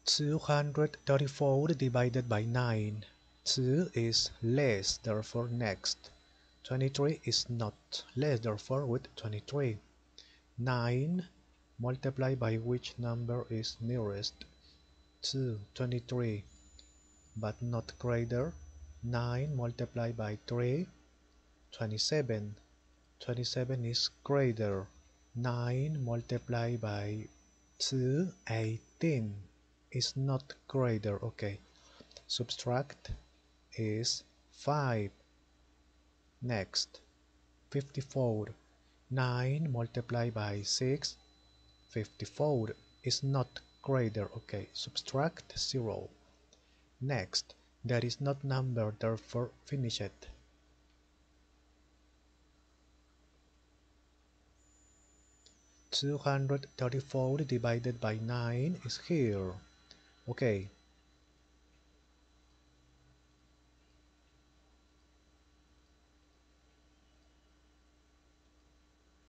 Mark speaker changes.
Speaker 1: 234 divided by 9. 2 is less, therefore next. 23 is not less, therefore with 23. 9 multiplied by which number is nearest? 2. 23, but not greater. 9 multiplied by 3. 27. 27 is greater. 9 multiplied by 2. 18 is not greater. Okay, subtract is 5. Next, 54. 9 multiplied by 6. 54 is not greater. Okay, subtract 0. Next, there is not number, therefore finish it. 234 divided by 9 is here. Okay,